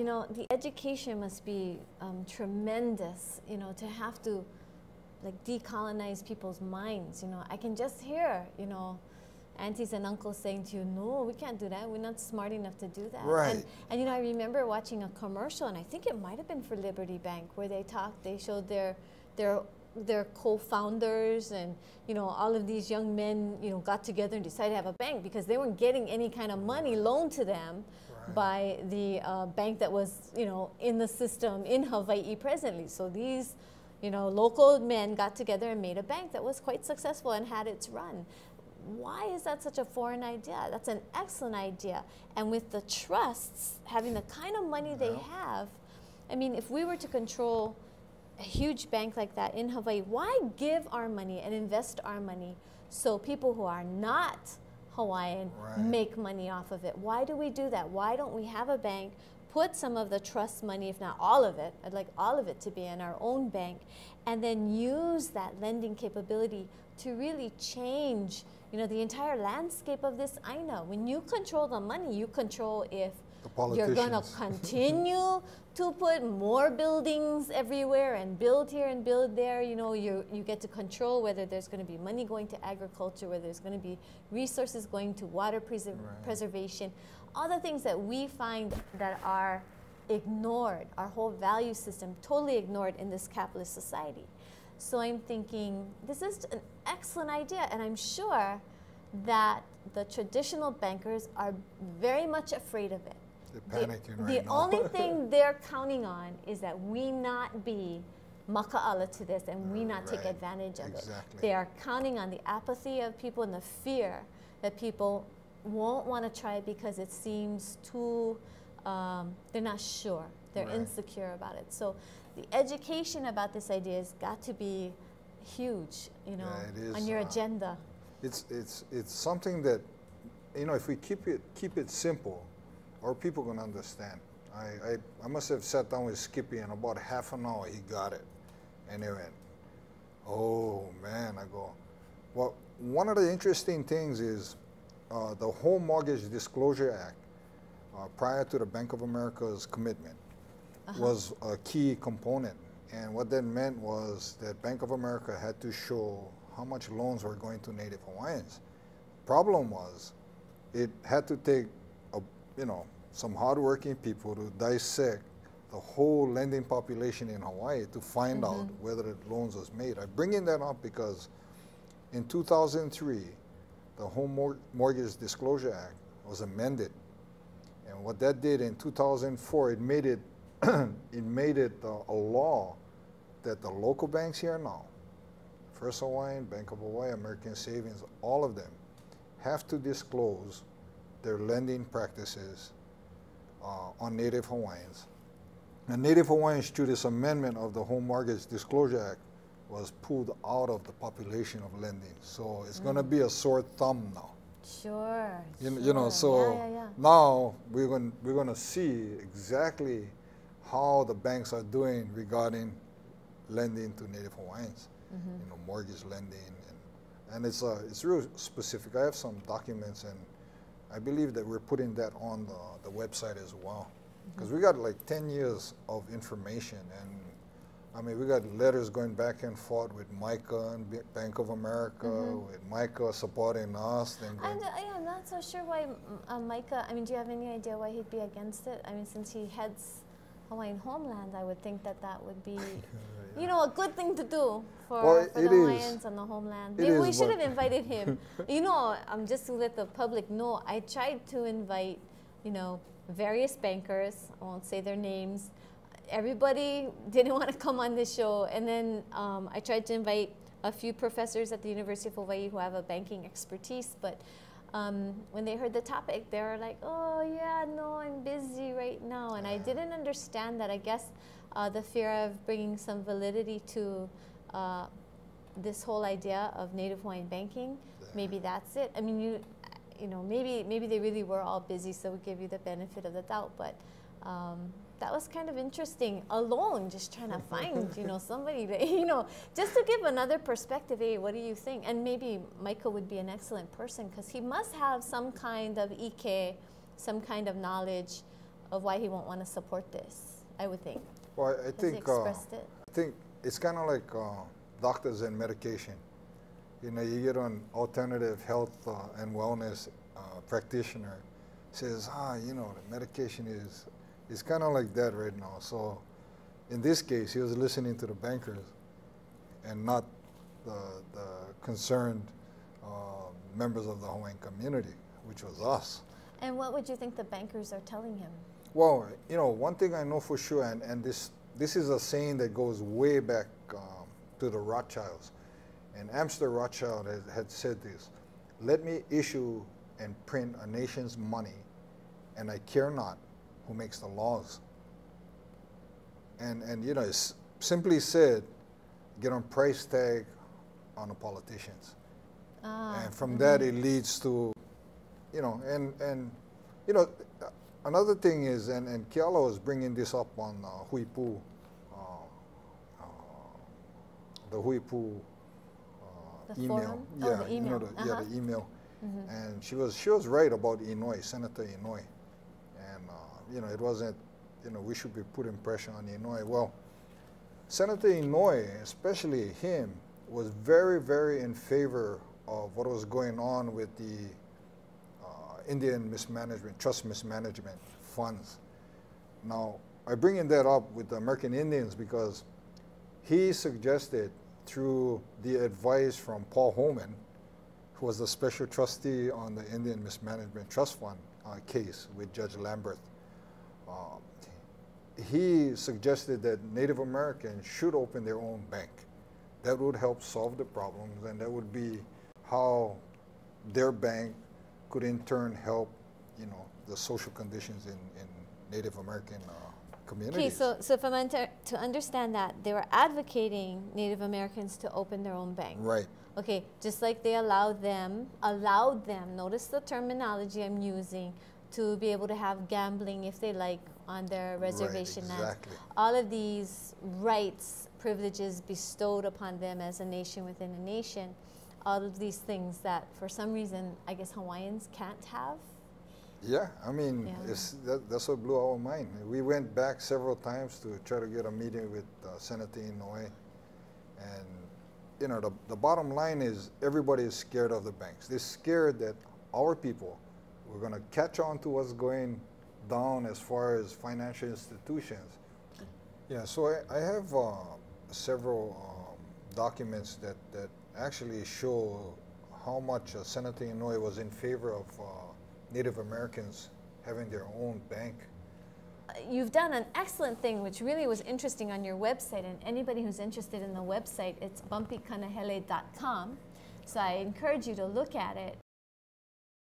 know, the education must be tremendous, you know, to have to like decolonize people's minds. You know, I can just hear, you know, aunties and uncles saying to you, no, we can't do that. We're not smart enough to do that. Right. And you know, I remember watching a commercial, and I think it might have been for Liberty Bank, where they showed their co-founders, and you know, all of these young men, you know, got together and decided to have a bank because they weren't getting any kind of money loaned to them by the bank that was, you know, in the system in Hawaii presently. So these, you know, local men got together and made a bank that was quite successful and had its run. Why is that such a foreign idea? That's an excellent idea. And with the trusts having the kind of money they have, I mean, if we were to control a huge bank like that in Hawaii, why give our money and invest our money so people who are not Hawaiian make money off of it? Why do we do that? Why don't we have a bank, put some of the trust money, if not all of it, I'd like all of it to be in our own bank, and then use that lending capability to really change, you know, the entire landscape of this aina. When you control the money, you control if you're going to continue to put more buildings everywhere and build here and build there. You know, you get to control whether there's going to be money going to agriculture, whether there's going to be resources going to water preservation, all the things that we find that are ignored, our whole value system totally ignored in this capitalist society. So I'm thinking this is an excellent idea, and I'm sure that the traditional bankers are very much afraid of it. They're panicking the only thing they're counting on is that we not be maka'ala to this and we not take advantage of it. They are counting on the apathy of people and the fear that people won't want to try it because it seems too, they're not sure. They're insecure about it. So the education about this idea has got to be huge, you know, on your agenda. It's something that, you know, if we keep it simple, our people can understand. I must have sat down with Skippy, and about half an hour he got it. And he went, oh man, I go, well, one of the interesting things is the Home Mortgage Disclosure Act, prior to the Bank of America's commitment, was a key component. And what that meant was that Bank of America had to show how much loans were going to Native Hawaiians. Problem was, it had to take you know, some hardworking people to dissect the whole lending population in Hawaii to find out whether the loans was made. I'm bringing that up because in 2003, the Home Mortgage Disclosure Act was amended. And what that did in 2004, it made it, a law that the local banks here now, First Hawaiian, Bank of Hawaii, American Savings, all of them have to disclose their lending practices on Native Hawaiians. And Native Hawaiians, through this amendment of the Home Mortgage Disclosure Act, was pulled out of the population of lending. So it's going to be a sore thumb now. Sure. You know, so now we're going to see exactly how the banks are doing regarding lending to Native Hawaiians. You know, mortgage lending, and it's real specific. I have some documents, and I believe that we're putting that on the website as well, because we got like 10 years of information, and I mean, we got letters going back and forth with Micah and Bank of America, with Micah supporting us. I'm not so sure why Micah, I mean, do you have any idea why he'd be against it? I mean, since he heads Hawaiian Homeland, I would think that that would be, you know, a good thing to do for the Hawaiians on the homeland. Maybe we should have invited him. You know, just to let the public know, I tried to invite, you know, various bankers. I won't say their names. Everybody didn't want to come on this show. And then I tried to invite a few professors at the University of Hawaii who have a banking expertise, but when they heard the topic, they were like, oh yeah, no, I'm busy right now. And I didn't understand that. I guess the fear of bringing some validity to this whole idea of Native Hawaiian banking, maybe that's it. I mean, you know, maybe they really were all busy, so we give you the benefit of the doubt. But that was kind of interesting. Alone, just trying to find, you know, somebody to, you know, just to give another perspective. Hey, what do you think? And maybe Micah would be an excellent person because he must have some kind of ike, some kind of knowledge of why he won't want to support this, I would think. Well, I Has he think expressed it? I think it's kind of like doctors and medication. You know, you get an alternative health and wellness practitioner says, you know, the medication is kind of like that right now. So in this case, he was listening to the bankers and not the concerned members of the Hawaiian community, which was us. And what would you think the bankers are telling him? Well, you know, one thing I know for sure, and this is a saying that goes way back to the Rothschilds. And Amster Rothschild had said this: "Let me issue and print a nation's money, and I care not who makes the laws." And you know, it's simply said, get a price tag on the politicians. And from that, it leads to, you know, and you know, another thing is, and Keala was bringing this up on Huipu, the Huipu The email. forum? Yeah, Oh, the email. You know, the email. Mm-hmm. And she was right about Inouye, Senator Inouye. And, you know, it wasn't, you know, we should be putting pressure on Inouye. Well, Senator Inouye, especially him, was very, very in favor of what was going on with the Indian mismanagement, trust mismanagement funds. Now, I bring in that up with the American Indians because he suggested, through the advice from Paul Holman, who was the special trustee on the Indian Mismanagement Trust Fund case with Judge Lambert, he suggested that Native Americans should open their own bank. That would help solve the problems, and that would be how their bank could in turn help, you know, the social conditions in Native American communities. Okay, so if I'm to understand that, they were advocating Native Americans to open their own bank. Right. Okay, just like they allowed them, notice the terminology I'm using, to be able to have gambling if they like on their reservation right, exactly. lands. All of these rights, privileges bestowed upon them as a nation within a nation, all of these things that for some reason I guess Hawaiians can't have. Yeah, I mean, Yeah. that's what blew our mind. We went back several times to try to get a meeting with Senator Inouye. And, you know, the bottom line is everybody is scared of the banks. They're scared that our people were going to catch on to what's going down as far as financial institutions. Yeah, so I have several documents that actually show how much Senator Inouye was in favor of Native Americans having their own bank. You've done an excellent thing, which really was interesting on your website, and anybody who's interested in the website, it's bumpykanahele.com. So I encourage you to look at it.